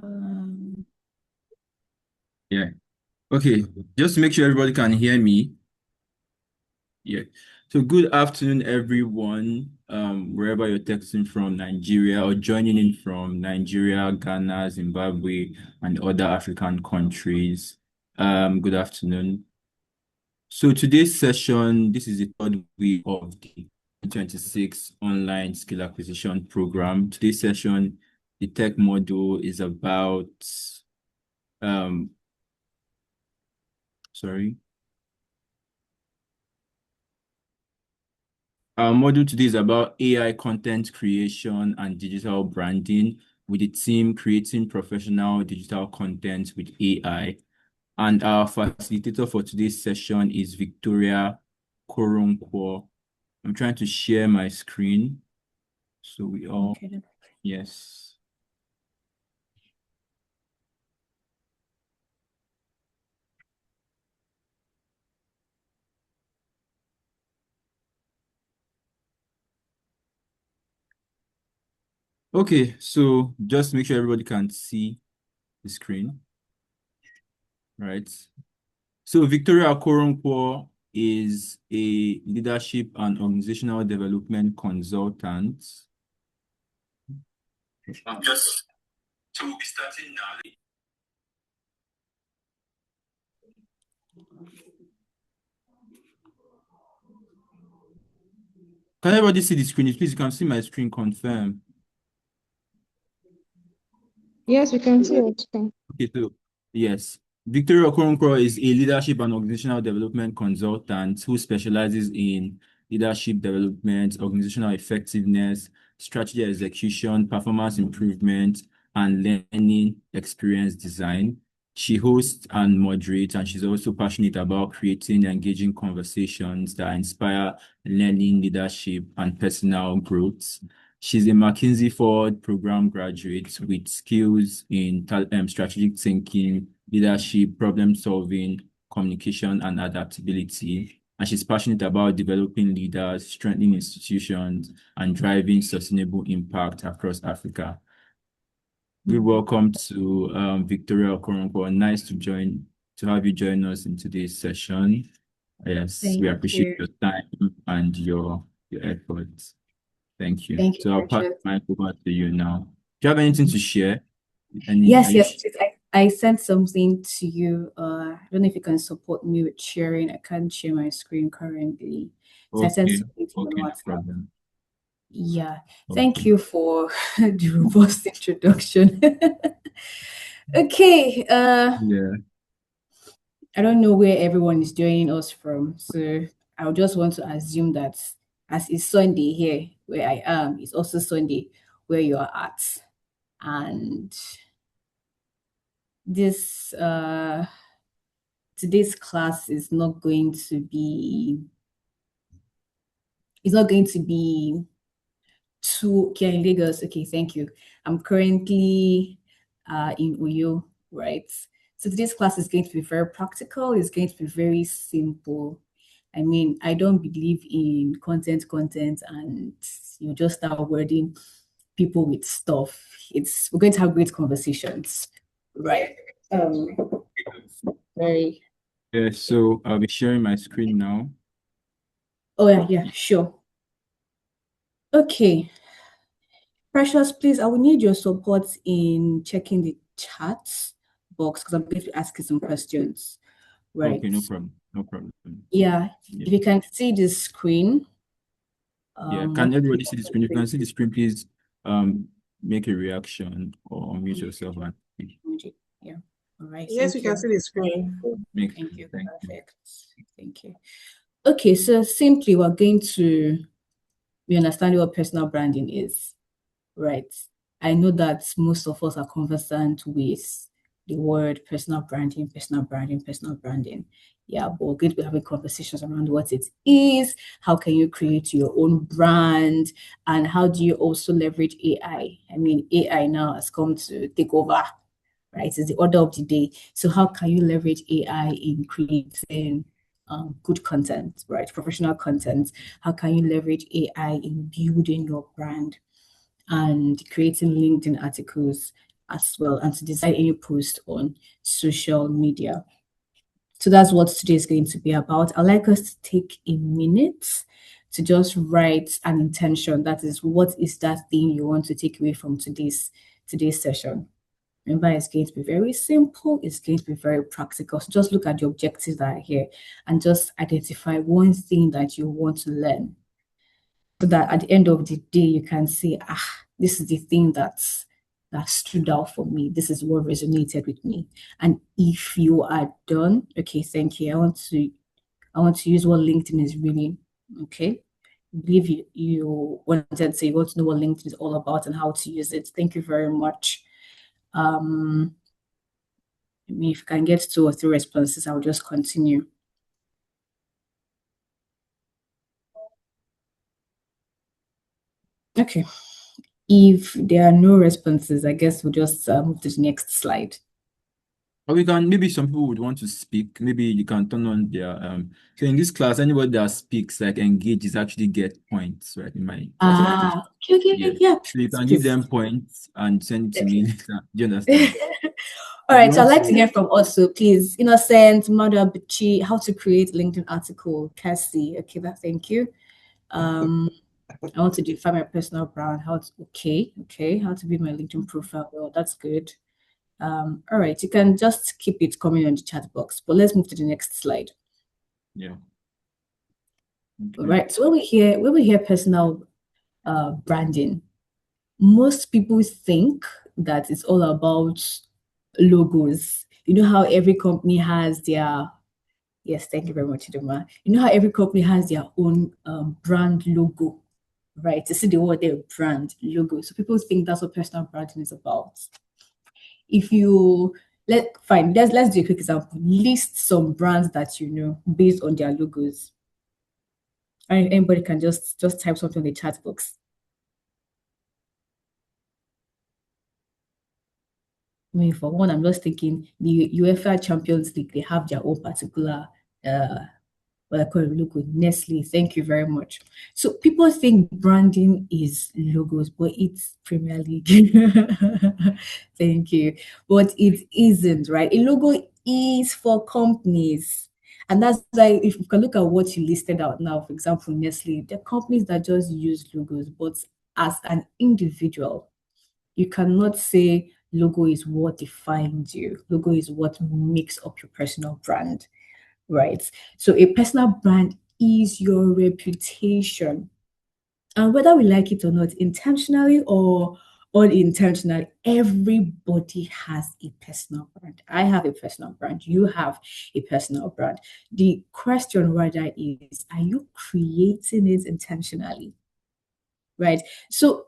Um, Yeah. Okay. Just to make sure everybody can hear me. Yeah. So good afternoon, everyone. Wherever you're texting from, Nigeria or joining in from Nigeria, Ghana, Zimbabwe, and other African countries. Good afternoon. So today's session, this is the third week of the 2026 online skill acquisition program. Today's session, the tech module is about um sorry. Our module today is about AI content creation and digital branding with the team creating professional digital content with AI. And our facilitator for today's session is Victoria Koronkwo. I'm trying to share my screen. So we all, okay. yes. Okay, so just make sure everybody can see the screen, right? So Victoria Koronkwo is a leadership and organizational development consultant. Just so we'll be starting now. Can everybody see the screen? Please, you can see my screen, confirm. Yes, we can see it. Okay, so yes, Victoria Okoronkwo is a leadership and organizational development consultant who specializes in leadership development, organizational effectiveness, strategy execution, performance improvement, and learning experience design. She hosts and moderates, and she's also passionate about creating engaging conversations that inspire learning, leadership, and personal growth. She's a McKinsey Ford program graduate with skills in strategic thinking, leadership, problem solving, communication, and adaptability. And she's passionate about developing leaders, strengthening institutions, and driving sustainable impact across Africa. We welcome to Victoria Okoronkwo. Nice to have you join us in today's session. Yes, we Thank appreciate you. your time and your efforts. Thank you. Thank you, So I'll pass Precious. the mic over to you now. Do you have anything to share? Are Yes, you yes, please. I sent something to you. I don't know if you can support me with sharing. I can't share my screen currently. So I sent okay? something to you on Okay, no WhatsApp. problem. Yeah. Thank Okay. you for the robust introduction. Okay. Yeah. I don't know where everyone is joining us from, so I would just want to assume that as it's Sunday here where I am, it's also Sunday where you are at. And this today's class is not going to be it's not going to be too okay in Lagos. Okay, thank you. I'm currently in Uyo, right? So today's class is going to be very practical, it's going to be very simple. I mean, I don't believe in content, and you just start wording people with stuff. It's we're going to have great conversations, right? Um, very. Yeah, so I'll be sharing my screen now. Oh yeah, yeah, sure. Okay, Precious, please, I will need your support in checking the chat box because I'm going to be asking some questions. Okay, Right. no problem. No problem. Yeah, Yeah. if you can see the screen, Yeah. I'll Can everybody see the screen? If you can see the screen, please make a reaction or unmute yourself and yeah. All right, Yes, we thank can you. see the screen. make Thank you. thank you. Perfect. Thank you. Okay, so simply we're going to be understanding what personal branding is. Right. I know that most of us are conversant with the word personal branding, personal branding, personal branding. Yeah, but we're going to be having conversations around what it is, how can you create your own brand, and how do you also leverage AI? I mean, AI now has come to take over, right? It's the order of the day. So how can you leverage AI in creating good content, right? Professional content. How can you leverage AI in building your brand? And creating LinkedIn articles as well, and to design any post on social media. So that's what today is going to be about. I'd like us to take a minute to just write an intention. That is, what is that thing you want to take away from today's session? Remember, it's going to be very simple. It's going to be very practical. So just look at the objectives that are here and just identify one thing that you want to learn. So that at the end of the day, you can say, this is the thing that stood out for me. This is what resonated with me. And if you are done, okay, thank you. I want to use what LinkedIn is really, okay. I believe you wanted to say you want to know what LinkedIn is all about and how to use it. Thank you very much. If you can get 2 or 3 responses, I'll just continue. Okay. If there are no responses, I guess we'll just move to the next slide. Or we can, maybe some people would want to speak. Maybe you can turn on their so in this class, anybody that speaks, like engages, actually get points, right? In my class like this. Okay, yeah, So you can give please. them points and send it to me Okay. later. Do you understand? All If you right, so I'd want like to to, hear from also, please. Innocent, Mother Bichi, how to create LinkedIn article. Cassie, okay, thank you. I want to define my personal brand. Okay, how to build my LinkedIn profile. Well, that's good. All right, you can just keep it coming on the chat box, but let's move to the next slide. yeah. Okay. All right, so when we hear personal branding, most people think that it's all about logos. You know how every company has their, yes, thank you very much, Idoma. You know how every company has their own brand logo, right? To see the word their brand logo. So people think that's what personal branding is about. If you let's do a quick example. List some brands that you know based on their logos. And anybody can just type something in the chat box. I mean, for one, I'm just thinking the UEFA Champions League, they have their own particular what I call a logo, Nestle. Thank you very much. So people think branding is logos, but it's Premier League. Thank you. But it isn't, right? A logo is for companies. And that's why if you can look at what you listed out now, for example, Nestle, the companies that just use logos, but as an individual, you cannot say logo is what defines you. Logo is what makes up your personal brand, right? So a personal brand is your reputation. And whether we like it or not, intentionally or unintentionally, everybody has a personal brand. I have a personal brand. You have a personal brand. The question rather is, are you creating it intentionally? Right? So,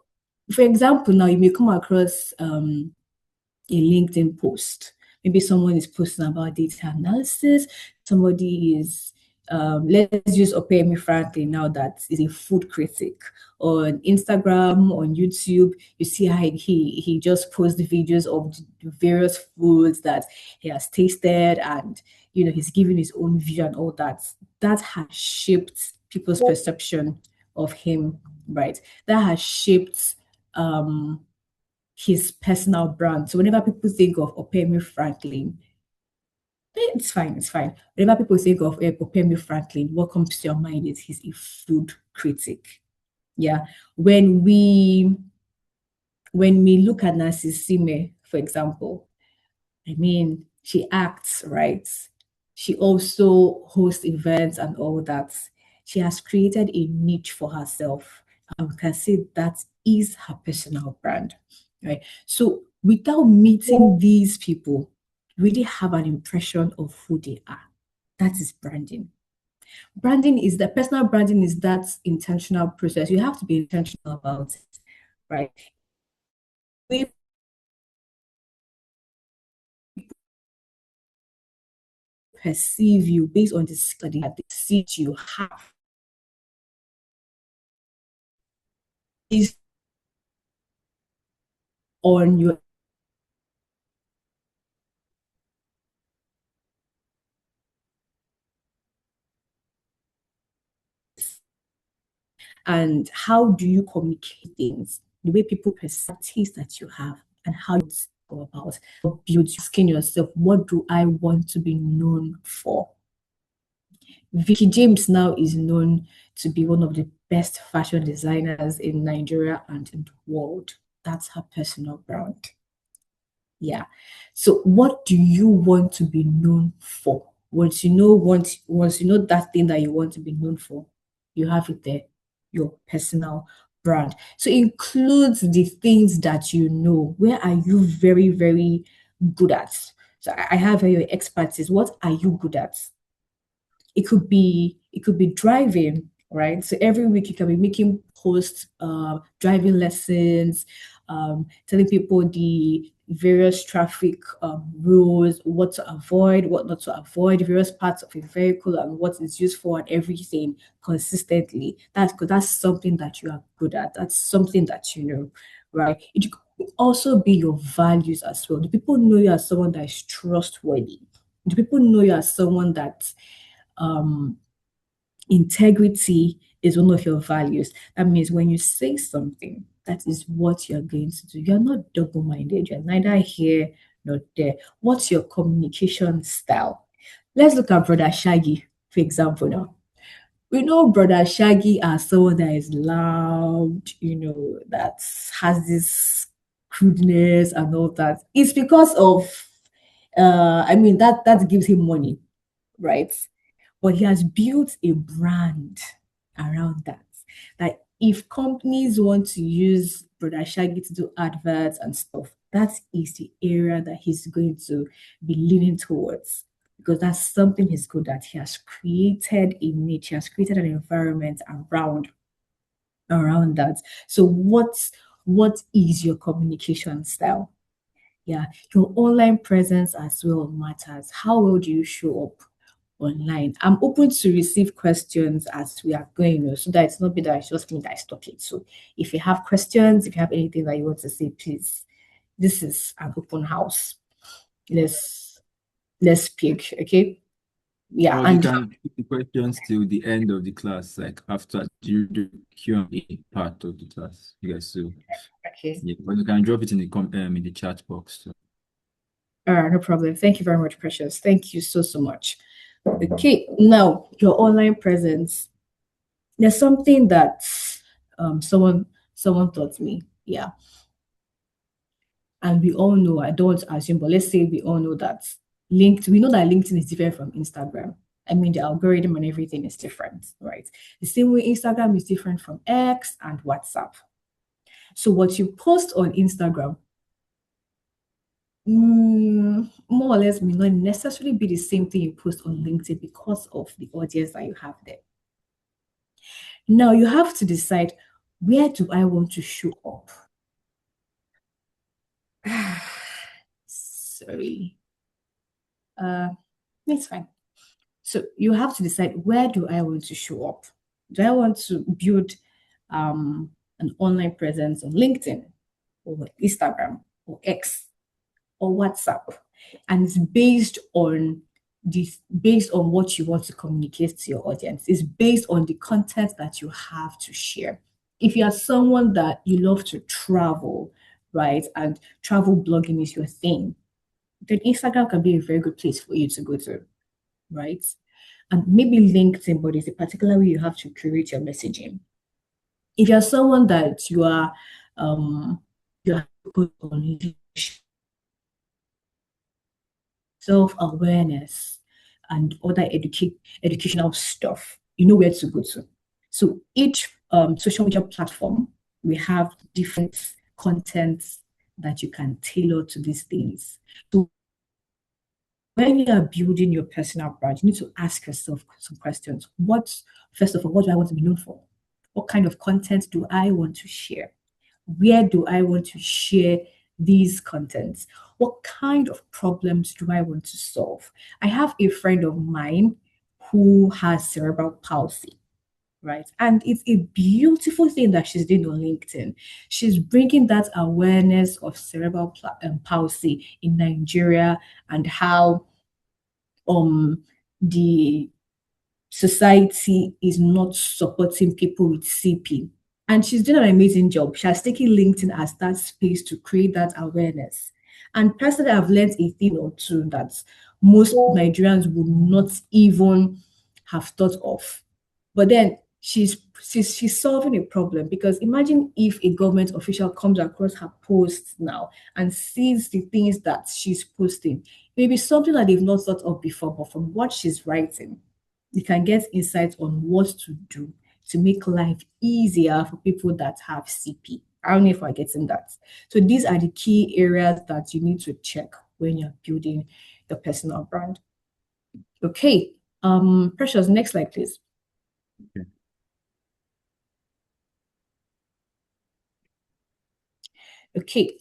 for example, now you may come across a LinkedIn post. Maybe someone is posting about data analysis. Somebody is, let's use Opeyemi Franklin now, that is a food critic. On Instagram, on YouTube, you see how he just posts the videos of the various foods that he has tasted, and he's giving his own view and all that. That has shaped people's perception of him, right? That has shaped his personal brand. So whenever people think of Opeyemi Franklin, it's fine, it's fine. Whenever people think of Opeyemi Franklin, what comes to your mind is he's a food critic. Yeah. When we look at Nancy Sime, for example, I mean, she acts, right? She also hosts events and all that. She has created a niche for herself. And we can say that is her personal brand, right? So without meeting these people, really have an impression of who they are. That is branding. Personal branding is that intentional process. You have to be intentional about it, right? We perceive you based on the study that they see you have is on your and how do you communicate things, the way people perceive taste that you have, and how go about build asking yourself, what do I want to be known for? Vicky James now is known to be one of the best fashion designers in Nigeria and in the world. That's her personal brand. Yeah. So what do you want to be known for? Once you know that thing that you want to be known for, you have it there, your personal brand. So it includes the things that you know. Where are you very, very good at? So I have your expertise. What are you good at? It could be driving, right? So every week you can be making posts, driving lessons, telling people the various traffic rules, what to avoid, what not to avoid, various parts of a vehicle and what it's used for and everything consistently. That's something that you are good at. That's something that you know, right? It could also be your values as well. Do people know you as someone that is trustworthy? Do people know you as someone that um, integrity is one of your values? That means when you say something, that is what you're going to do. You're not double-minded. You're neither here nor there. What's your communication style? Let's look at Brother Shaggy, for example, now. We know Brother Shaggy as someone that is loud, that has this crudeness and all that. It's because of, that gives him money, right? But he has built a brand around that. That if companies want to use Brother Shaggy to do adverts and stuff, that is the area that he's going to be leaning towards, because that's something he's good at. He has created a niche, he has created an environment around that. So what is your communication style? Yeah, your online presence as well matters. How well do you show up online? I'm open to receive questions as we are going, so that it's not be that it's just me that is talking. So if you have questions, if you have anything that you want to say, please, this is an open house. Let's speak, okay? Yeah, Or you and can keep the questions till the end of the class, like after you do Q&A part of the class. You guys, so okay. yeah, but you can drop it in the chat box. So. All right, no problem. Thank you very much, Precious. Thank you so much. Okay, now your online presence. There's something that someone taught me. Yeah. And we all know, I don't want to assume, but let's say we all know that we know that LinkedIn is different from Instagram. I mean, the algorithm and everything is different, right? The same way Instagram is different from X and WhatsApp. So what you post on Instagram, more or less, may not necessarily be the same thing you post on LinkedIn because of the audience that you have there. Now you have to decide, where do I want to show up? Sorry. It's fine. So you have to decide, where do I want to show up? Do I want to build an online presence on LinkedIn or Instagram or X or WhatsApp? And it's based on what you want to communicate to your audience. It's based on the content that you have to share. If you are someone that you love to travel, right, and travel blogging is your thing, then Instagram can be a very good place for you to go to, right? And maybe LinkedIn, but it's a particular way you have to curate your messaging. If you're someone that you're on self-awareness and other educational stuff, you know where to go to. So each social media platform, we have different contents that you can tailor to these things. So when you are building your personal brand, you need to ask yourself some questions. First of all, what do I want to be known for? What kind of content do I want to share? Where do I want to share these contents? What kind of problems do I want to solve? I have a friend of mine who has cerebral palsy, right? And it's a beautiful thing that she's doing on LinkedIn. She's bringing that awareness of cerebral palsy in Nigeria and how the society is not supporting people with CP. And she's doing an amazing job. She has taken LinkedIn as that space to create that awareness. And personally, I've learned a thing or two that most Nigerians would not even have thought of. But then she's solving a problem, because imagine if a government official comes across her posts now and sees the things that she's posting. Maybe something that they've not thought of before, but from what she's writing, you can get insights on what to do to make life easier for people that have CP. I don't know if we're getting that. So these are the key areas that you need to check when you're building the personal brand. Okay. Precious, next slide, please. Okay. Okay.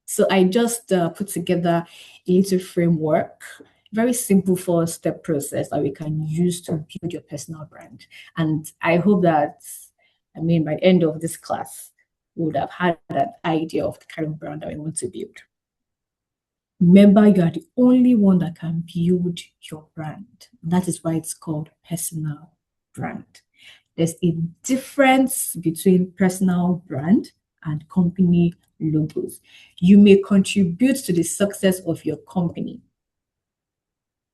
So I just put together a little framework, very simple four-step process that we can use to build your personal brand. And I hope that, by the end of this class, we would have had that idea of the kind of brand that we want to build. Remember, you are the only one that can build your brand. That is why it's called personal brand. There's a difference between personal brand and company logos. You may contribute to the success of your company,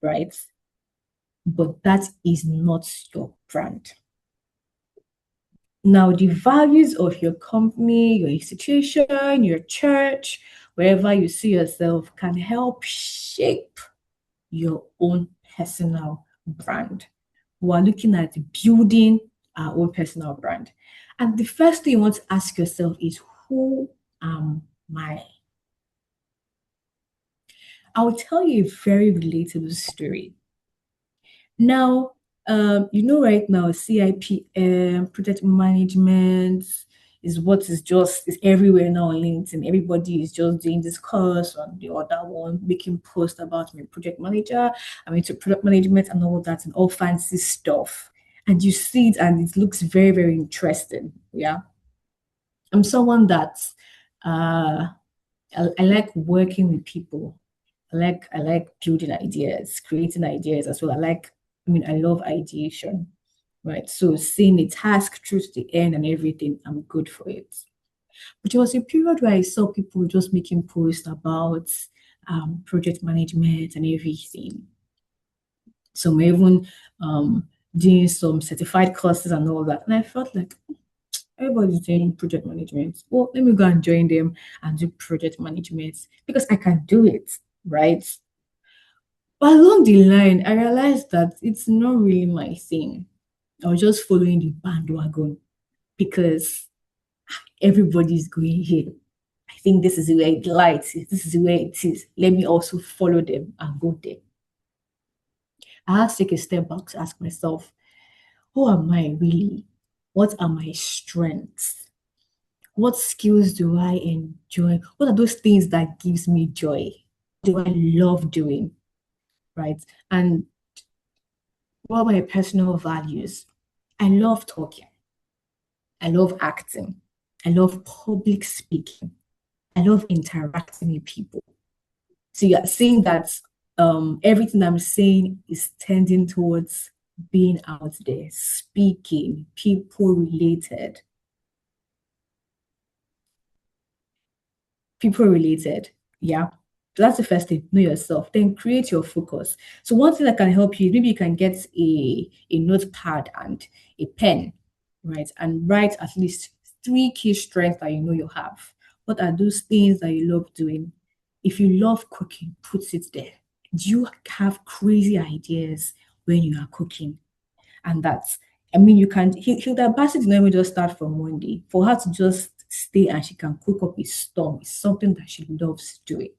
right? But that is not your brand. Now, the values of your company, your institution, your church, wherever you see yourself, can help shape your own personal brand. We're looking at building our own personal brand. And the first thing you want to ask yourself is, who am I? I'll tell you a very relatable story. Now, right now, CIPM, project management is what is everywhere now on LinkedIn. Everybody is just doing this course or the other one, making posts about my project manager, I'm into product management and all that, and all fancy stuff. And you see it and it looks very, very interesting. Yeah. I'm someone that I like working with people. I like building ideas, creating ideas as well. I love ideation, right? So seeing a task through to the end and everything, I'm good for it. But there was a period where I saw people just making posts about project management and everything. Some even doing some certified courses and all that. And I felt like everybody's doing project management. Well, let me go and join them and do project management because I can do it, right? But along the line, I realized that it's not really my thing. I was just following the bandwagon because everybody's going here. I think this is where it lies. This is where it is. Let me also follow them and go there. I have to take a step back to ask myself, who am I really? What are my strengths? What skills do I enjoy? What are those things that gives me joy? Do I love doing? Right? And what are my personal values? I love talking. I love acting. I love public speaking. I love interacting with people. So you're seeing that everything I'm saying is tending towards being out there, speaking, people related. People related. Yeah. So that's the first thing. Know yourself. Then create your focus. So one thing that can help you, maybe you can get a notepad and a pen, right? And write at least 3 key strengths that you know you have. What are those things that you love doing? If you love cooking, put it there. Do you have crazy ideas when you are cooking? And that's, you can, Hilda Bassett did not even just start from one day. For her to just stay and she can cook up a storm is something that she loves doing.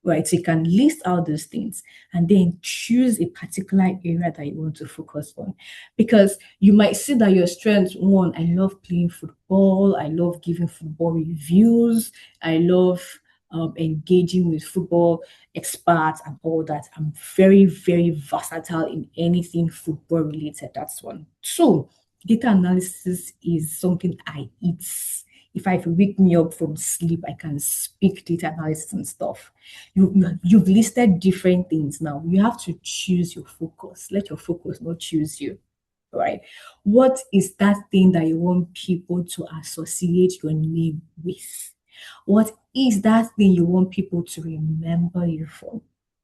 Right, so you can list out those things and then choose a particular area that you want to focus on, because you might see that your strengths, one, I love playing football, I love giving football reviews, I love engaging with football experts and all that. I'm very, very versatile in anything football related. That's one. Two, data analysis is something I eat. If I wake me up from sleep, I can speak data analysis and stuff. You've listed different things now. You have to choose your focus. Let your focus not choose you, right? What is that thing that you want people to associate your name with? What is that thing you want people to remember you for?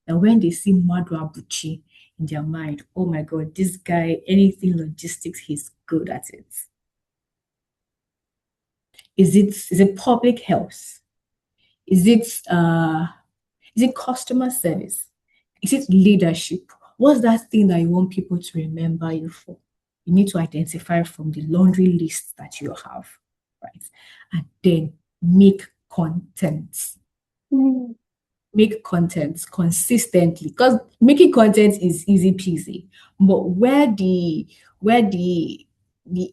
And when they see Madu Abuchi in their mind, oh my God, this guy, anything logistics, he's good at it. Is it public health? Is it customer service? Is it leadership? What's that thing that you want people to remember you for? You need to identify from the laundry list that you have, right? And then make content. Make content consistently, because making content is easy peasy. But where the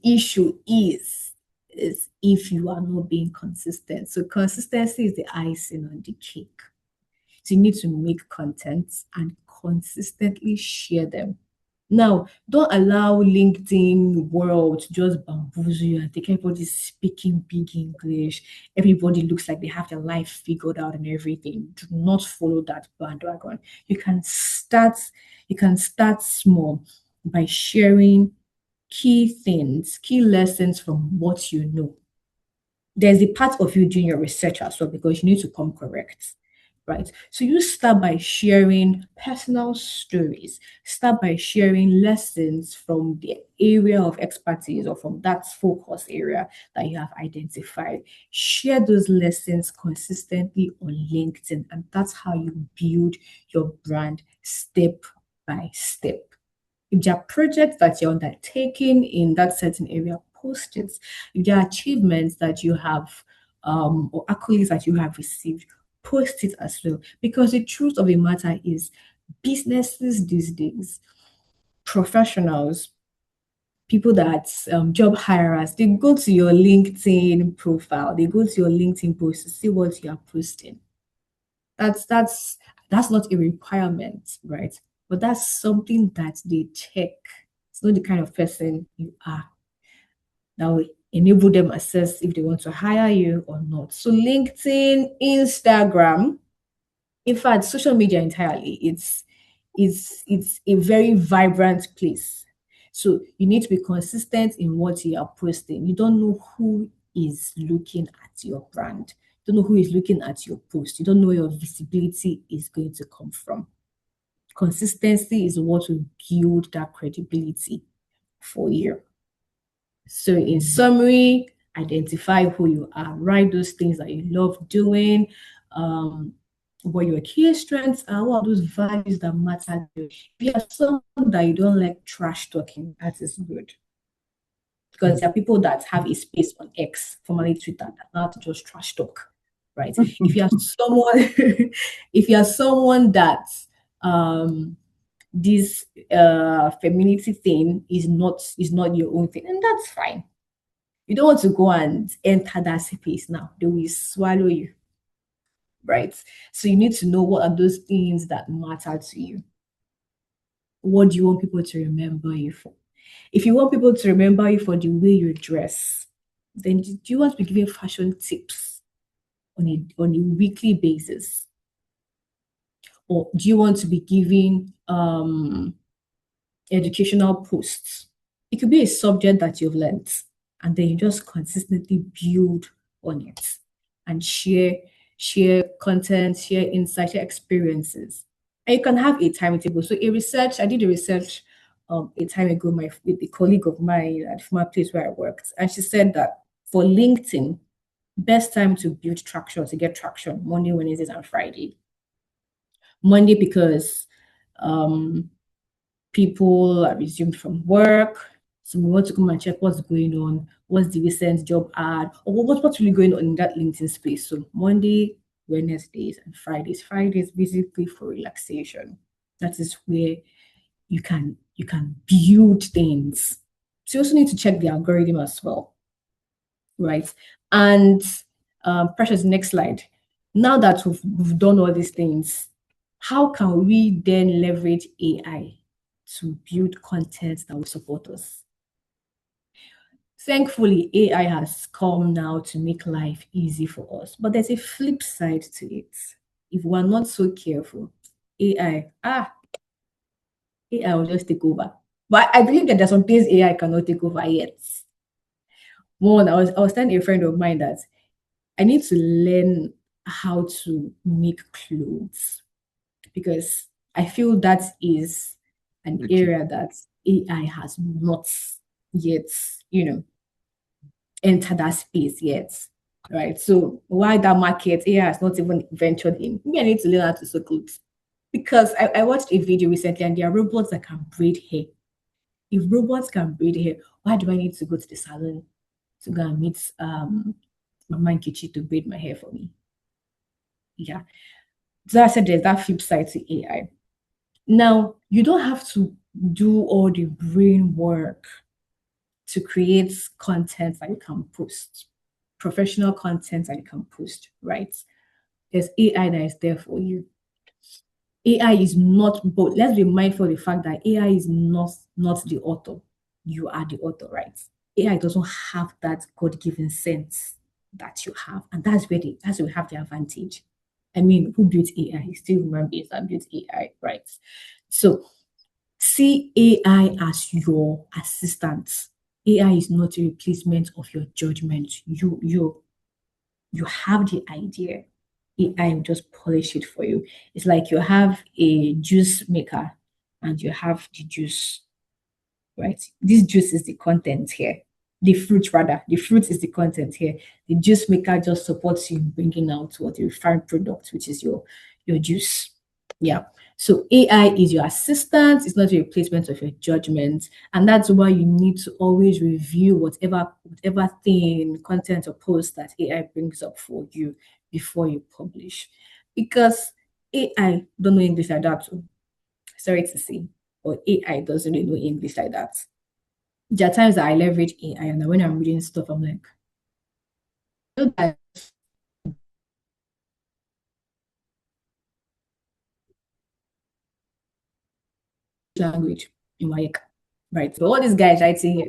issue is if you are not being consistent. So consistency is the icing on the cake. So you need to make content and consistently share them. Now, don't allow LinkedIn world to just bamboozle you and think everybody's speaking big English. Everybody looks like they have their life figured out and everything. Do not follow that bandwagon. You can start small by sharing key things, key lessons from what you know. There's a part of you doing your research as well, because you need to come correct, right? So you start by sharing personal stories, start by sharing lessons from the area of expertise or from that focus area that you have identified. Share those lessons consistently on LinkedIn, and that's how you build your brand step by step. If there are projects that you're undertaking in that certain area, post it. If there are achievements that you have or accolades that you have received, post it as well. Because the truth of the matter is, businesses these days, professionals, people that job hirers, they go to your LinkedIn profile, they go to your LinkedIn post to see what you are posting. That's not a requirement, right? But that's something that they check. It's not the kind of person you are. That will enable them assess if they want to hire you or not. So LinkedIn, Instagram, in fact, social media entirely, it's a very vibrant place. So you need to be consistent in what you are posting. You don't know who is looking at your brand. You don't know who is looking at your post. You don't know where your visibility is going to come from. Consistency is what will build that credibility for you. So in summary, identify who you are, write those things that you love doing, what your key strengths are, what are those values that matter to you. If you are someone that you don't like trash talking, that is good. Because there are people that have a space on X, formerly Twitter, that know how to just trash talk, right? If you are someone, if you are someone that this femininity thing is not your own thing, and that's fine. You don't want to go and enter that space now. They will swallow you, right? So you need to know what are those things that matter to you. What do you want people to remember you for? If you want people to remember you for the way you dress, then do you want to be giving fashion tips on a weekly basis? Or do you want to be giving educational posts? It could be a subject that you've learned, and then you just consistently build on it and share content, share insights, share experiences. And you can have a timetable. So I did a research a time ago with a colleague of mine at my place where I worked, and she said that for LinkedIn, best time to build traction, to get traction, Monday, Wednesdays, and Friday. Monday because people are resumed from work. So we want to come and check what's going on, what's the recent job ad, or what's really going on in that LinkedIn space. So Monday, Wednesdays, and Fridays. Fridays basically for relaxation. That is where you can build things. So you also need to check the algorithm as well, right? And Precious, next slide. Now that we've done all these things, how can we then leverage AI to build content that will support us? Thankfully, AI has come now to make life easy for us, but there's a flip side to it. If we're not so careful, AI will just take over. But I believe that there's some things AI cannot take over yet. One, I was telling a friend of mine that I need to learn how to make clothes because I feel that is an Okay. area that AI has not yet, entered that space yet. Right. So why that market AI has not even ventured in? Maybe I need to learn how to sew clothes. Because I watched a video recently and there are robots that can braid hair. If robots can braid hair, why do I need to go to the salon to go and meet Mama Nkechi to braid my hair for me? Yeah. So I said there's that flip side to AI. Now, you don't have to do all the brain work to create content that you can post, professional content that you can post, right? There's AI that is there for you. AI is not, but let's be mindful of the fact that AI is not the author. You are the author, right? AI doesn't have that God-given sense that you have, and that's where we have the advantage. I mean, who built AI? It's still human beings that built AI, right? So see AI as your assistant. AI is not a replacement of your judgment. You have the idea. AI will just polish it for you. It's like you have a juice maker and you have the juice, right? This juice is the content here. The fruit, rather. The fruit is the content here. The juice maker just supports you in bringing out what the refined product, which is your juice. Yeah. So AI is your assistant. It's not a replacement of your judgment, and that's why you need to always review whatever thing, content or post that AI brings up for you before you publish, because AI don't know English like that. Too. Sorry to say, or AI doesn't really know English like that. There are times that I leverage AI, and when I'm reading stuff, I'm like, "You know that language in my right? But what this guy is writing here,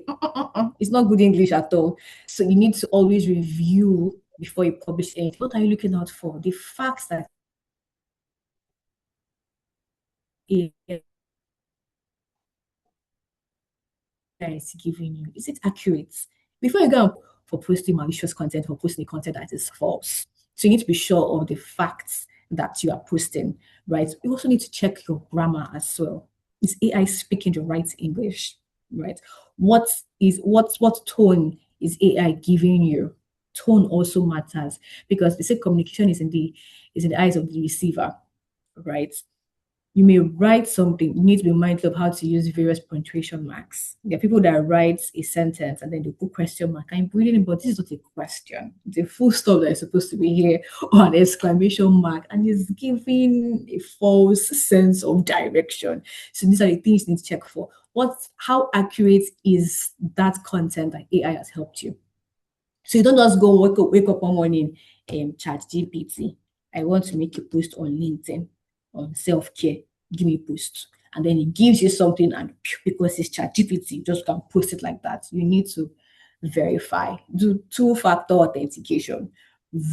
it's not good English at all. So you need to always review before you publish anything. What are you looking out for? The facts that AI is giving you, is it accurate? Before you go for posting malicious content or posting content that is false. So you need to be sure of the facts that you are posting, right? You also need to check your grammar as well. Is AI speaking the right English, right? What tone is AI giving you? Tone also matters because they say communication is in the eyes of the receiver, right? You may write something, you need to be mindful of how to use various punctuation marks. There are people that write a sentence and then they put question mark. I'm reading it, but this is not a question. It's a full stop that is supposed to be here or an exclamation mark, and it's giving a false sense of direction. So these are the things you need to check for. How accurate is that content that AI has helped you? So you don't just go wake up one morning, chat GPT. I want to make a post on LinkedIn on self-care. Give me a post. And then it gives you something, and because it's chat GPT, you just can post it like that. You need to verify, do two-factor authentication,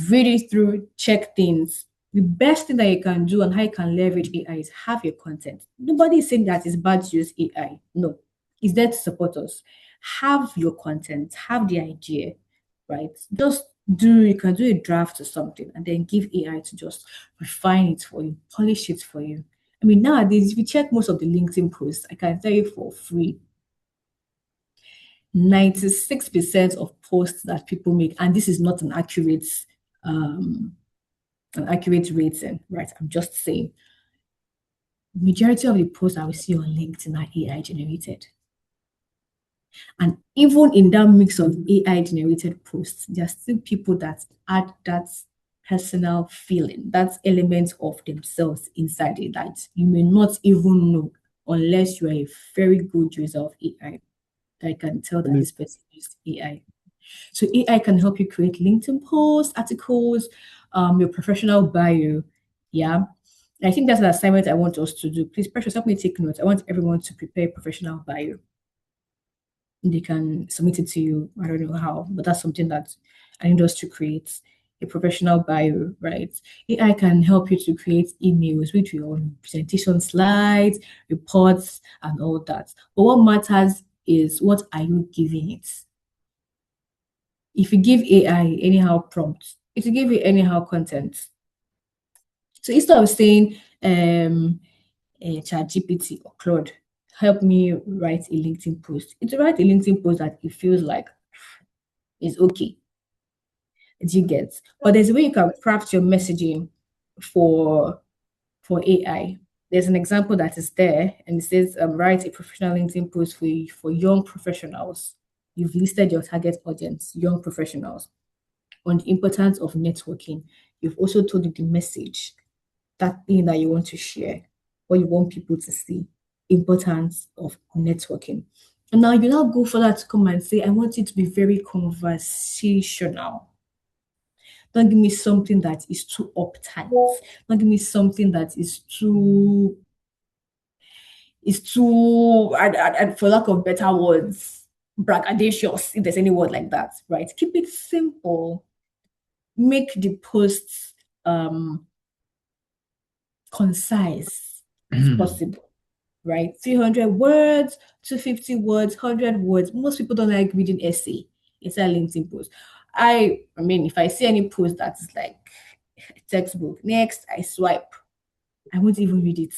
read it through, check things. The best thing that you can do and how you can leverage AI is have your content. Nobody is saying that it's bad to use AI. No, it's there to support us. Have your content, have the idea, right? You can do a draft or something and then give AI to just refine it for you, polish it for you. I mean, nowadays, if you check most of the LinkedIn posts, I can tell you for free, 96% of posts that people make, and this is not um, an accurate rating, right? I'm just saying, majority of the posts I will see on LinkedIn are AI generated. And even in that mix of AI generated posts, there are still people that add that personal feeling, that element of themselves inside it that you may not even know unless you are a very good user of AI. That can tell that this person used AI. So AI can help you create LinkedIn posts, articles, your professional bio. Yeah. I think that's an assignment I want us to do. Please, Precious, help me take notes. I want everyone to prepare a professional bio. They can submit it to you. I don't know how, but that's something that I need us to create a professional bio, right? AI can help you to create emails with your presentation slides, reports, and all that. But what matters is what are you giving it? If you give AI anyhow prompt, It will give you anyhow content. So instead of saying ChatGPT or Claude, help me write a LinkedIn post, it will write a LinkedIn post that it feels like is okay. Do you get? But there's a way you can craft your messaging for AI. There's an example that is there, and it says, write a professional LinkedIn post for young professionals. You've listed your target audience, young professionals, on the importance of networking. You've also told it the message, that thing that you want to share, what you want people to see, importance of networking. And now you now go further to come and say, I want it to be very conversational. Don't give me something that is too uptight. Don't give me something that is too, and for lack of better words, braggadocious, if there's any word like that, right? Keep it simple. Make the posts concise as possible, right? 300 words, 250 words, 100 words. Most people don't like reading essay. It's a LinkedIn post. I mean, if I see any post that's like textbook, next I swipe. I won't even read it.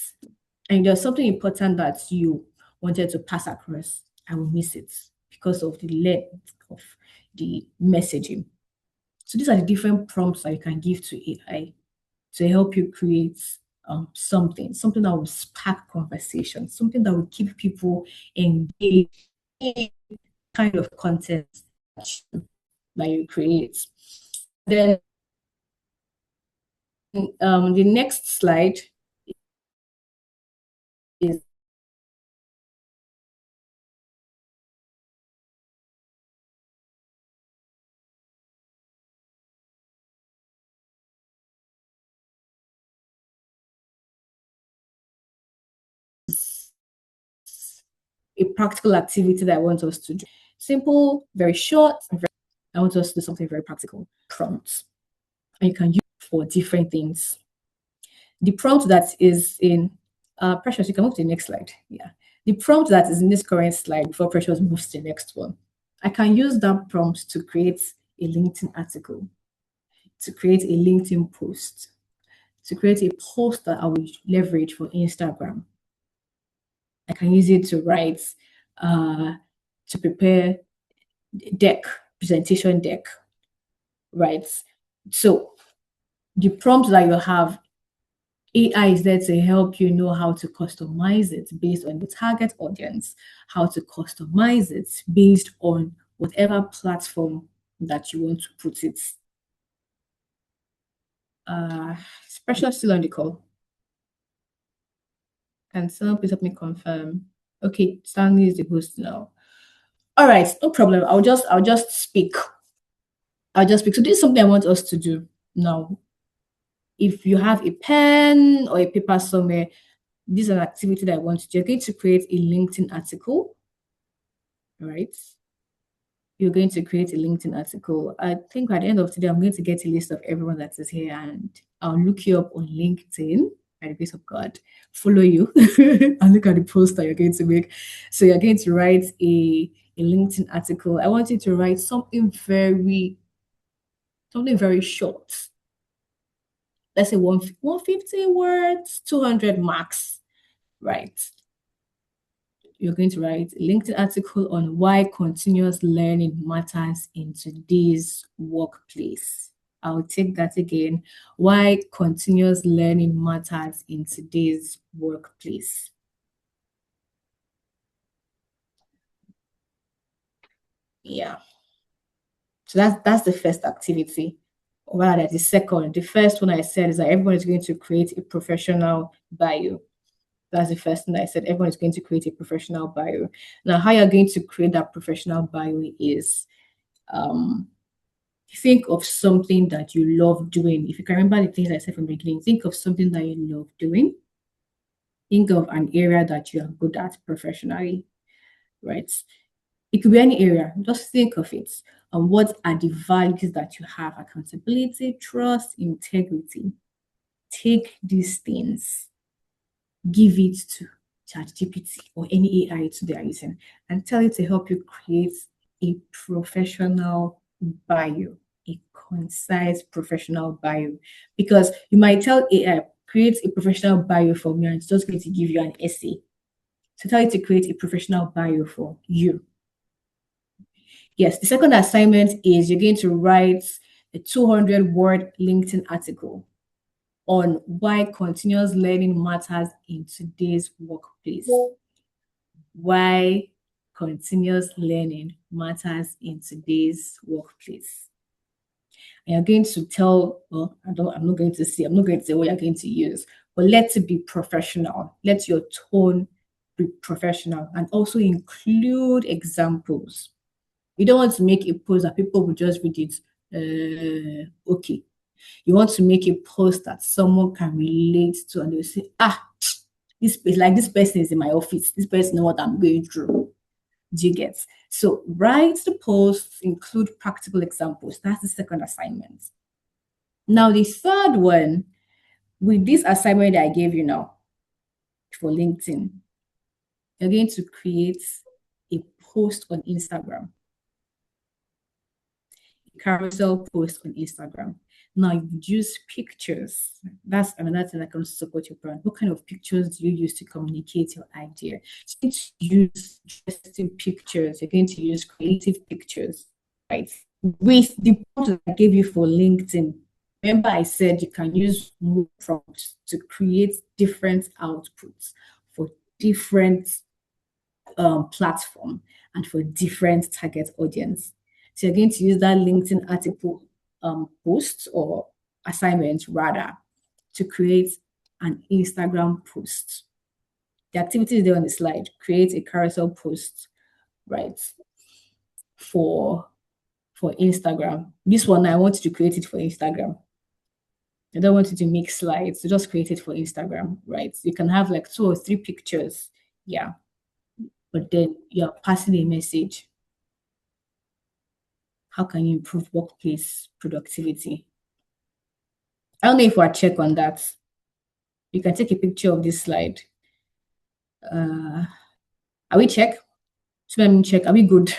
And there's something important that you wanted to pass across, I will miss it because of the length of the messaging. So these are the different prompts that you can give to AI to help you create something that will spark conversation, something that will keep people engaged in kind of content that you create. Then the next slide is a practical activity that I want us to do. Simple, very short. I want us to do something very practical. Prompts. And you can use for different things. The prompt that is in Precious, you can move to the next slide. Yeah. The prompt that is in this current slide before Precious moves to the next one. I can use that prompt to create a LinkedIn article, to create a LinkedIn post, to create a post that I will leverage for Instagram. I can use it to write, to prepare presentation deck, right? So the prompt that you have, AI is there to help you know how to customize it based on the target audience, how to customize it based on whatever platform that you want to put it. Special still on the call. Can someone please help me confirm? Okay, Stanley is the host now. All right, no problem. I'll just speak. I'll just speak. So this is something I want us to do now. If you have a pen or a paper somewhere, this is an activity that I want to do. You're going to create a LinkedIn article, right? You're going to create a LinkedIn article. I think at the end of today, I'm going to get a list of everyone that is here and I'll look you up on LinkedIn by the grace of God, follow you and look at the post that you're going to make. So you're going to write a LinkedIn article. I want you to write something very short. Let's say 150 words, 200 max, right? You're going to write a LinkedIn article on why continuous learning matters in today's workplace. I'll take that again. Why continuous learning matters in today's workplace. Yeah. So that's the first activity. Rather, the second. The first one I said is that everyone is going to create a professional bio. That's the first thing I said. Everyone is going to create a professional bio. Now, how you're going to create that professional bio is think of something that you love doing. If you can remember the things I said from the beginning, think of something that you love doing. Think of an area that you are good at professionally, right? It could be any area. Just think of it. And what are the values that you have? Accountability, trust, integrity. Take these things, give it to ChatGPT or any AI today are using, and tell it to help you create a professional bio, a concise professional bio, because you might tell AI, create a professional bio for me, and it's just going to give you an essay. So tell it to create a professional bio for you. Yes, the second assignment is you're going to write a 200-word LinkedIn article on why continuous learning matters in today's workplace. Why continuous learning matters in today's workplace. And you're going to tell, well, I'm not going to say what you're going to use, but let it be professional. Let your tone be professional, and also include examples. You don't want to make a post that people will just read it, okay. You want to make a post that someone can relate to, and they'll say, this person is in my office. This person knows what I'm going through. Do you get? So write the posts, include practical examples. That's the second assignment. Now, the third one, with this assignment that I gave you now for LinkedIn, you're going to create a post on Instagram. Carousel post on Instagram. Now you use pictures. That's another thing that can support your brand. What kind of pictures do you use to communicate your idea? You're going to use interesting pictures. You're going to use creative pictures, right? With the prompt I gave you for LinkedIn, remember I said you can use more prompts to create different outputs for different platform and for different target audience. So you're going to use that LinkedIn article post or assignment rather to create an Instagram post. The activity is there on the slide. Create a carousel post, right? For Instagram. This one, I want you to create it for Instagram. I don't want you to make slides. So just create it for Instagram, right? You can have like 2 or 3 pictures. Yeah. But then you're passing a message. How can you improve workplace productivity? I don't know if we'll check on that. You can take a picture of this slide. Are we check? So let me check. Are we good?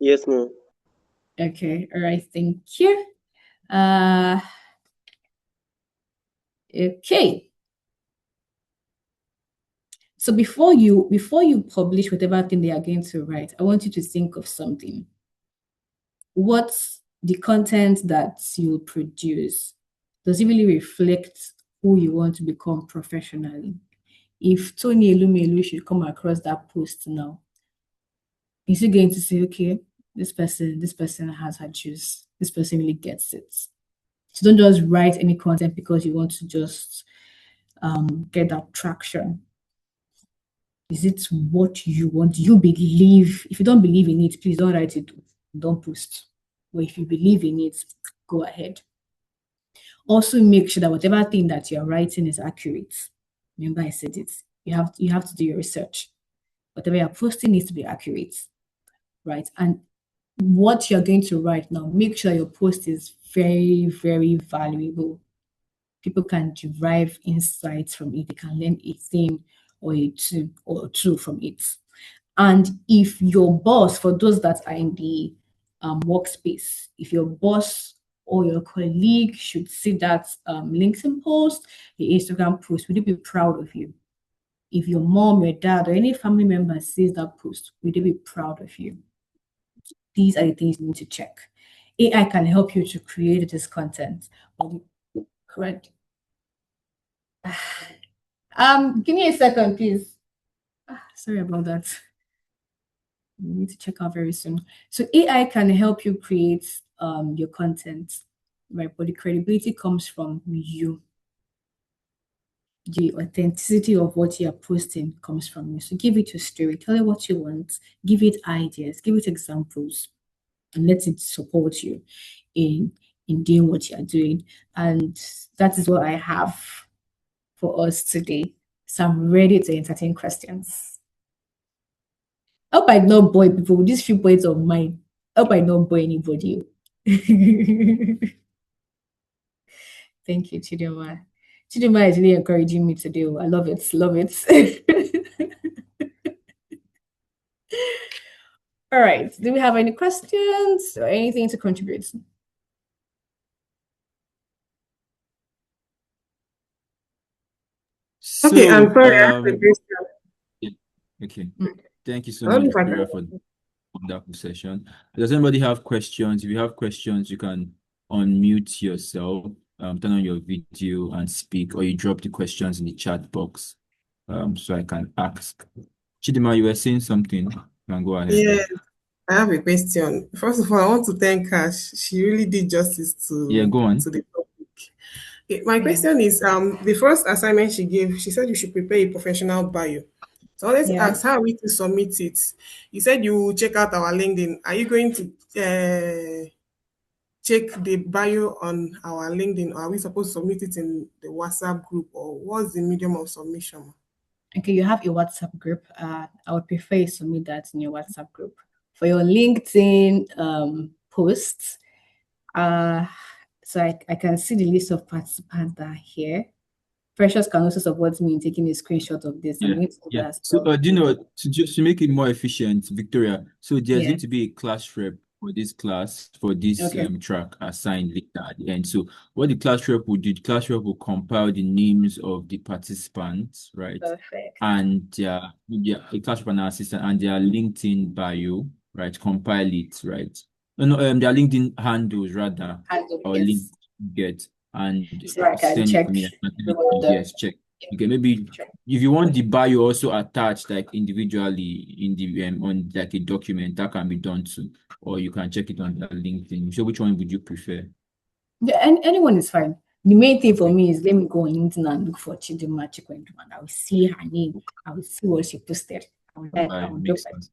Yes, ma'am. Okay. All right. Thank you. Okay. So before you publish whatever thing they are going to write, I want you to think of something. What's the content that you produce? Does it really reflect who you want to become professionally? If Tony Elumelu should come across that post now, is he going to say, okay, this person has her juice. This person really gets it. So don't just write any content because you want to just get that traction. Is it what you want? Do you believe? If you don't believe in it, please don't write it. Don't post. But if you believe in it, go ahead. Also, make sure that whatever thing that you're writing is accurate. Remember, I said it. You have to do your research. Whatever you're posting needs to be accurate, right? And what you're going to write now, make sure your post is very, very valuable. People can derive insights from it. They can learn a thing or two from it. And if your boss, for those that are in the workspace, if your boss or your colleague should see that LinkedIn post, the Instagram post, would they be proud of you? If your mom, your dad, or any family member sees that post, would they be proud of you? These are the things you need to check. AI can help you to create this content. Correct. Give me a second, please. Sorry about that. We need to check out very soon. So AI can help you create your content, right? But the credibility comes from you. The authenticity of what you're posting comes from you. So give it your story, tell it what you want, give it ideas, give it examples, and let it support you in doing what you're doing. And that is what I have for us today. So I'm ready to entertain questions. I hope I don't bore people with these few points of mine. I hope I don't bore anybody. Thank you, Chidima. Chidima is really encouraging me to do. I love it. Love it. All right. Do we have any questions or anything to contribute? Okay, I'm So, sorry, I have a question. yeah, okay. Mm. Thank you so I don't know much, if I Victoria, can. for the wonderful session. Does anybody have questions? If you have questions, you can unmute yourself, turn on your video and speak, or you drop the questions in the chat box, so I can ask. Chidima, you were saying something. You can go ahead. Yes, I have a question. First of all, I want to thank her. She really did justice Yeah, to go on. the topic. Okay, my Yeah. question is, the first assignment she gave, she said you should prepare a professional bio. So I wanted to Yeah. ask, how are we to submit it? You said you will check out our LinkedIn. Are you going to check the bio on our LinkedIn, or are we supposed to submit it in the WhatsApp group, or what's the medium of submission? Okay, you have a WhatsApp group. I would prefer you submit that in your WhatsApp group. For your LinkedIn posts, uh, so I can see the list of participants that are here. Precious can also support me in taking a screenshot of this. I'm Yeah, going to do yeah. that as So, well. do you know, to make it more efficient, Victoria, so there's Yeah. going to be a class rep for this class, for this Okay. track assigned later at the end. So, what the class rep will do, the class rep will compile the names of the participants, right? Perfect. And yeah, the class rep and assistant and their LinkedIn bio, right? Compile it, right? No, no, their LinkedIn handles rather, Handle, or link yes. get and So I can send it to check me. I can send the it to one you. the Yes, check. Okay, maybe sure. if you want the bio also attached like individually in the on like a document, that can be done too, or you can check it on the LinkedIn. So which one would you prefer? Yeah, and anyone is fine. The main thing for Okay. me is let me go on LinkedIn and look for Chidinma Chikwenduma, and I will see her name. I will see what she posted. I will drop Makes it sense.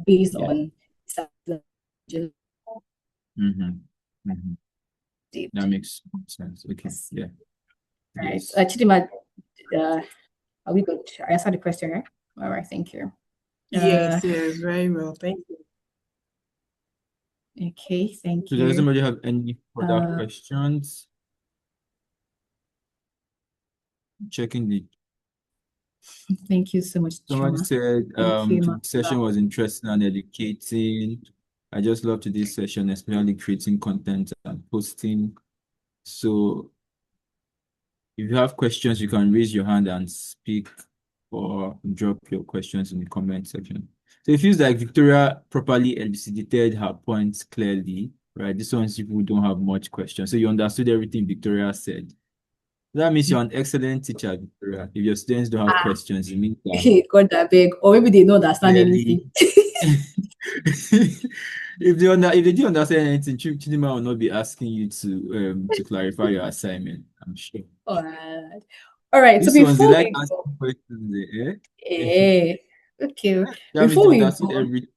based Yeah. on just Mm-hmm. Mm-hmm. did. That makes sense. Okay. Yes. Yeah. Right. Yes. Chidinma, uh, are we good? I answered the question, right? All right. Thank you. Uh, Yes, yes, very well. Thank you. okay. Thank So does you. anybody have any further questions? Checking the Thank you so much, Somebody Chima. said Thank you, the session was interesting and educating. I just love to this session, especially creating content and posting. So if you have questions, you can raise your hand and speak or drop your questions in the comment section. So it feels like Victoria properly elucidated her points clearly, right? This one's people who don't have much questions. So you understood everything Victoria said. That means you're an excellent teacher, Victoria. If your students don't have questions, it means that God, that beg, or maybe they don't understand clearly anything. if they do understand anything, Chidima will not be asking you to clarify your assignment, I'm sure. All right. All right. So This ones they before like we go, asking questions, eh? eh, okay. That means Before they we understood go, everything.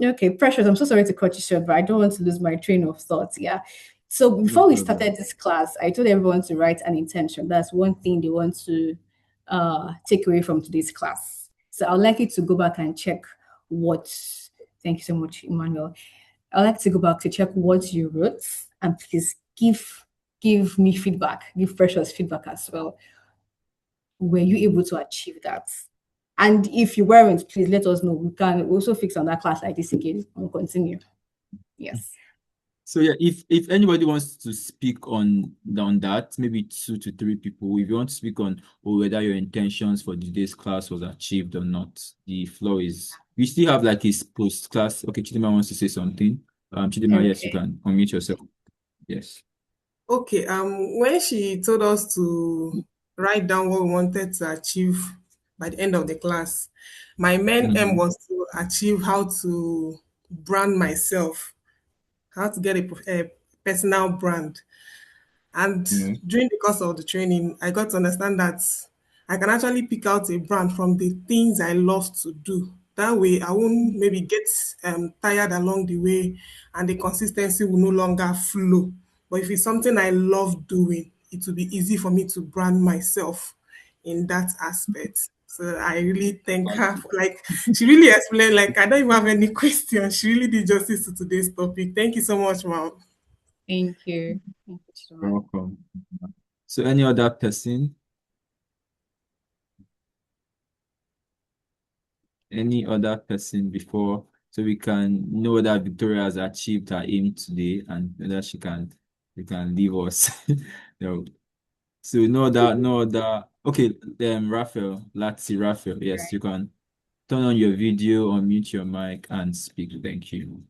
okay, Precious, I'm so sorry to cut you short, but I don't want to lose my train of thought. Yeah. So No before we problem. started this class, I told everyone to write an intention. That's one thing they want to take away from today's class. So I'd like you to go back and check what. Thank you so much, Emmanuel. I'd like to go back to check what you wrote, and please give me feedback, give Precious feedback as well. Were you able to achieve that? And if you weren't, please let us know. We can also fix on that class like this again and continue. Yes. So yeah, if anybody wants to speak on that, maybe 2 to 3 people, if you want to speak on whether your intentions for today's class was achieved or not, the floor is. We still have like his post class. Okay, Chidima wants to say something. Chidima, yes, you Okay. can unmute yourself. Yes. Okay, when she told us to write down what we wanted to achieve by the end of the class, my main aim Mhm. was to achieve how to brand myself, how to get a personal brand. And Yeah. during the course of the training, I got to understand that I can actually pick out a brand from the things I love to do. That way, I won't maybe get tired along the way and the consistency will no longer flow. But if it's something I love doing, it will be easy for me to brand myself in that aspect. So I really thank her for like she really explained like I don't even have any questions. She really did justice to today's topic. Thank you so much, ma'am. Thank you. Thank you so You're much. welcome. So any other person? Any other person before so we can know that Victoria has achieved her aim today and whether she can leave us. No. So no other Okay, Raphael, Raphael. Yes, you can turn on your video, unmute your mic, and speak. Thank you.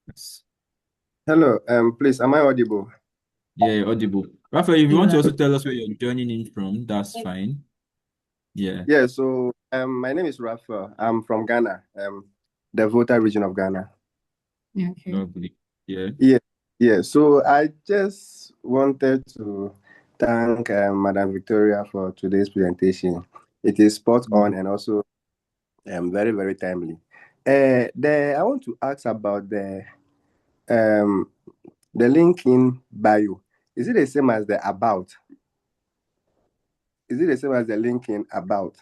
Yes. Hello, please, am I audible? Yeah, you're audible. Raphael, if you want to Yeah. also tell us where you're joining in from, that's fine. Yeah, Yeah, so my name is Raphael. I'm from Ghana, the Volta region of Ghana. Okay. lovely. Yeah. Yeah. So I just wanted to thank Madam Victoria for today's presentation. It is spot on and also very, very timely. I want to ask about the link in bio. Is it the same as the about? Is it the same as the link in about?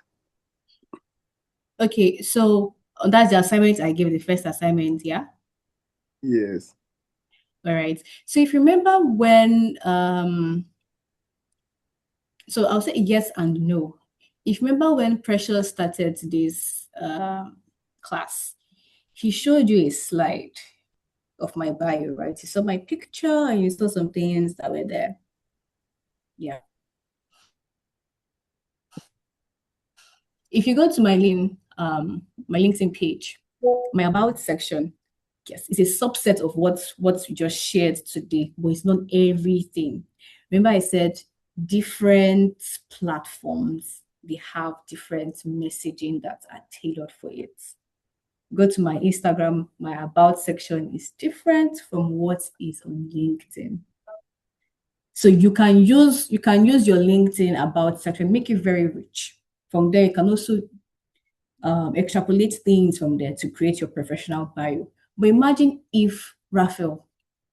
Okay, so that's the assignment I gave, the first assignment, yeah? Yes. All right. So if you remember when so I'll say yes and no. If you remember when Precious started this class, he showed you a slide of my bio, right? You saw my picture and you saw some things that were there. Yeah. If you go to my LinkedIn page, my about section, yes, it's a subset of what we just shared today, but it's not everything. Remember, I said different platforms, they have different messaging that are tailored for it. Go to my Instagram, my about section is different from what is on LinkedIn. So you can use your LinkedIn about section, make it very rich. From there, you can also extrapolate things from there to create your professional bio. But imagine if Raphael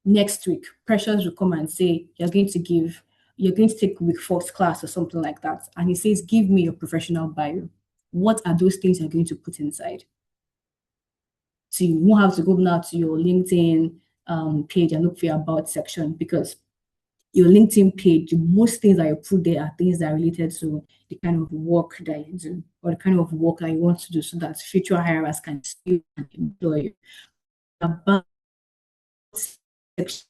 next week, Precious will come and say, you're going to take week 4 class or something like that. And he says, give me your professional bio. What are those things you're going to put inside? So you won't have to go now to your LinkedIn page and look for your about section, because your LinkedIn page, most things that you put there are things that are related to the kind of work that you do or the kind of work that you want to do, so that future hirers can see you and employ you. About section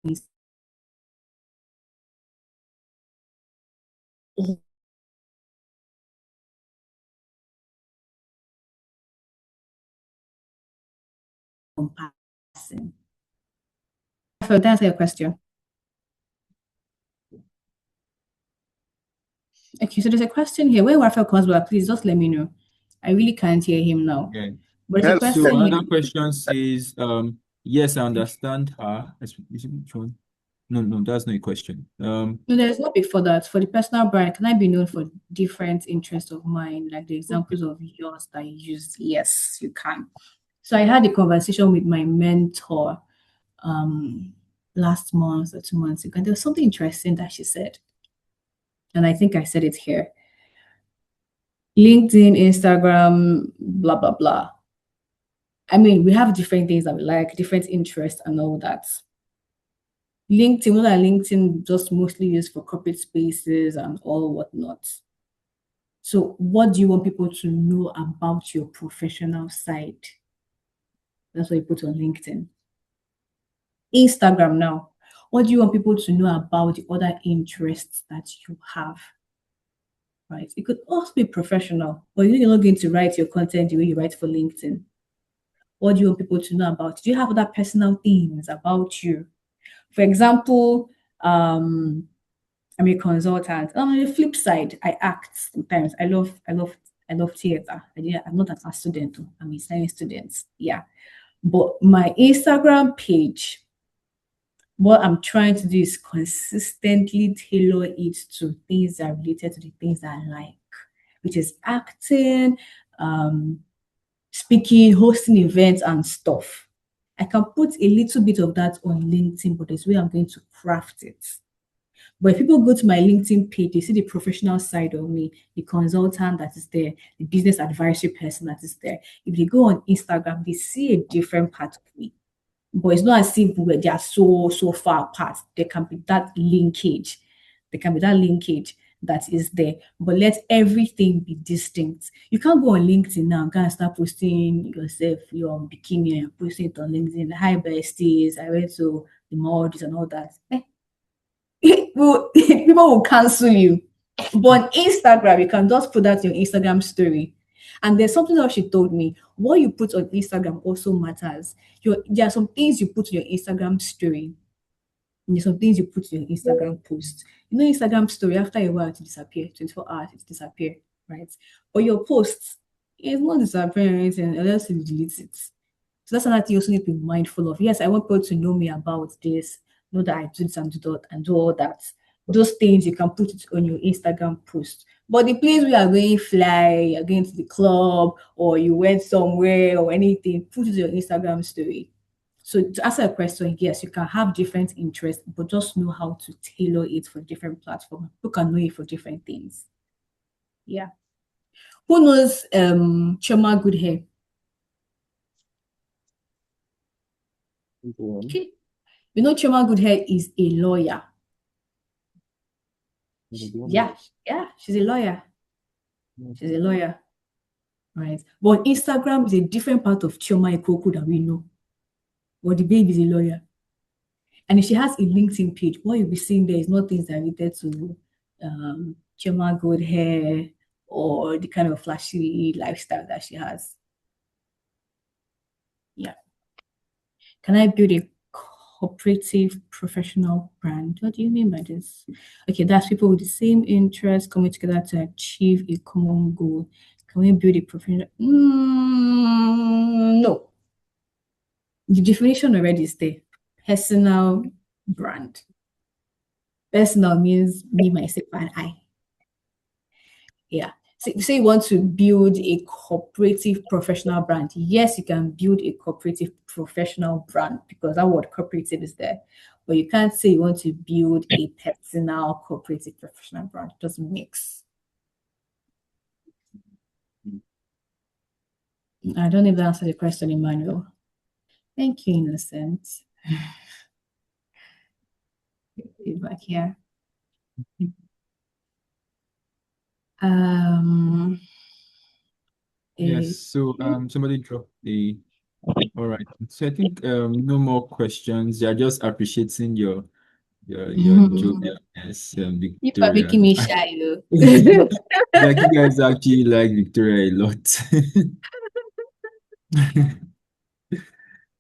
is all encompassing. So that's your question. Okay, so there's a question here. When Raphael comes back, please just let me know. I really can't hear him now. Okay. But there's a So question another here. question says, yes, I understand her. Which one? No, that's not a question. No, there's not before that. For the personal brand, can I be known for different interests of mine, like the examples of yours that you used? Yes, you can. So I had a conversation with my mentor last month or 2 months ago, and there was something interesting that she said. And I think I said it here. LinkedIn, Instagram, blah, blah, blah. I mean, we have different things that we like, different interests and all that. LinkedIn just mostly used for corporate spaces and all whatnot. So what do you want people to know about your professional side? That's what you put on LinkedIn. Instagram now. What do you want people to know about the other interests that you have? Right? It could also be professional, but you're not going to write your content the way you write for LinkedIn. What do you want people to know about? Do you have other personal things about you? For example, I'm a consultant. On the flip side, I act sometimes. I love theater. I'm not an art student, though. I'm a science student. Yeah. But my Instagram page, what I'm trying to do is consistently tailor it to things that are related to the things that I like, which is acting, speaking, hosting events and stuff. I can put a little bit of that on LinkedIn, but there's a way I'm going to craft it. But if people go to my LinkedIn page, they see the professional side of me, the consultant that is there, the business advisory person that is there. If they go on Instagram, they see a different part of me. But it's not as if they are so far apart. There can be that linkage. There can be that linkage that is there. But let everything be distinct. You can't go on LinkedIn now and go and start posting yourself, your bikini, and posting it on LinkedIn. Hi besties, I went to emojis and all that. People will cancel you. But on Instagram, you can just put that in your Instagram story. And there's something else she told me. What you put on Instagram also matters. There are some things you put in your Instagram story. And there's some things you put in your Instagram post. You know, Instagram story, after a while, it disappear. 24 hours, it disappear, right? But your posts, it's not disappearing or anything unless you delete it. So that's another thing you also need to be mindful of. Yes, I want people to know me about this, know that I do this and do that and do all that. Those things you can put it on your Instagram post. But the place where you're going fly, you're going to the club, or you went somewhere or anything, put it on your Instagram story. So to answer a question, yes, you can have different interests, but just know how to tailor it for different platforms. People can know it for different things. Yeah. Who knows Choma Good Hair? Okay. You know, Choma Good Hair is a lawyer. Yeah, she's a lawyer. She's a lawyer, right? But Instagram is a different part of Chioma Ikoku that we know. But the babe is a lawyer. And if she has a LinkedIn page, what you'll be seeing there is not things that are related to Chioma Good Hair or the kind of flashy lifestyle that she has. Yeah. Can I build a cooperative professional brand? What do you mean by this? Okay, that's people with the same interests coming together to achieve a common goal. Can we build a professional? No. The definition already is there. Personal brand. Personal means me, myself, and I. Yeah. So say you want to build a cooperative professional brand. Yes, you can build a cooperative professional brand because that word cooperative is there. But you can't say you want to build a personal cooperative professional brand. It doesn't mix. I don't even answer the question, Emmanuel. Thank you, Innocent. Back here. Yes, so somebody dropped the all right. So I think no more questions. They're just appreciating your jovialness, You are Victoria. making me shy, though. Like you guys actually like Victoria a lot.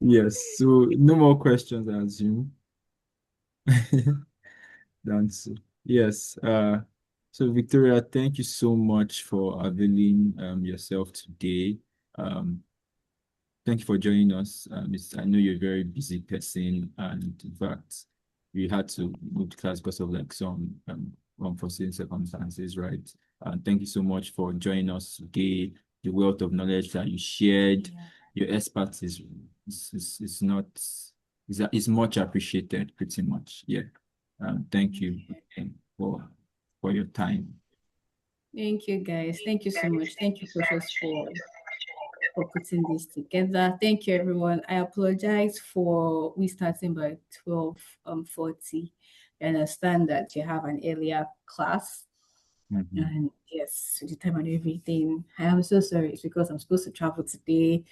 Yes, so no more questions, I assume. That's yes. So Victoria, thank you so much for availing yourself today. Thank you for joining us. I know you're a very busy person, and in fact, you had to move to class because of like some unforeseen circumstances, right? Thank you so much for joining us today. The wealth of knowledge that you shared, your expertise is not is much appreciated, pretty much. Yeah. Thank you again for your time. Thank you, guys. Thank you so much. Thank you, Precious, for putting this together. Thank you, everyone. I apologize for we starting by 12:40. I understand that you have an earlier class. And yes, the time and everything. I am so sorry. It's because I'm supposed to travel today.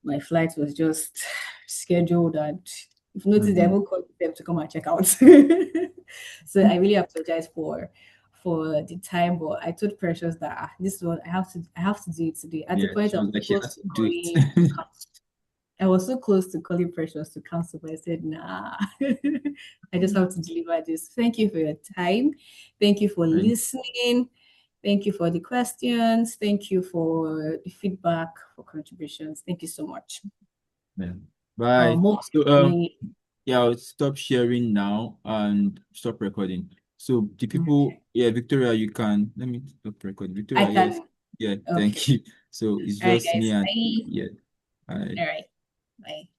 My flight was just scheduled, and if you notice, they haven't called them to come and check out. So I really apologize for the time, but I told Precious that this one I have to do it today. At the point she I was was like, she close has to to do calling it. I was so close to calling Precious to cancel, but I said, nah, I just have to deliver this. Thank you for your time. Thank you for listening. Thank you for the questions. Thank you for the feedback, for contributions. Thank you so much. Yeah. Bye. So Mostly, yeah, I'll stop sharing now and stop recording. So the people, yeah, Victoria, you can let me stop recording. I Victoria, yes. can. Yeah, Okay. thank you. So it's All right, just me guys. and Bye. yeah. All right. Bye.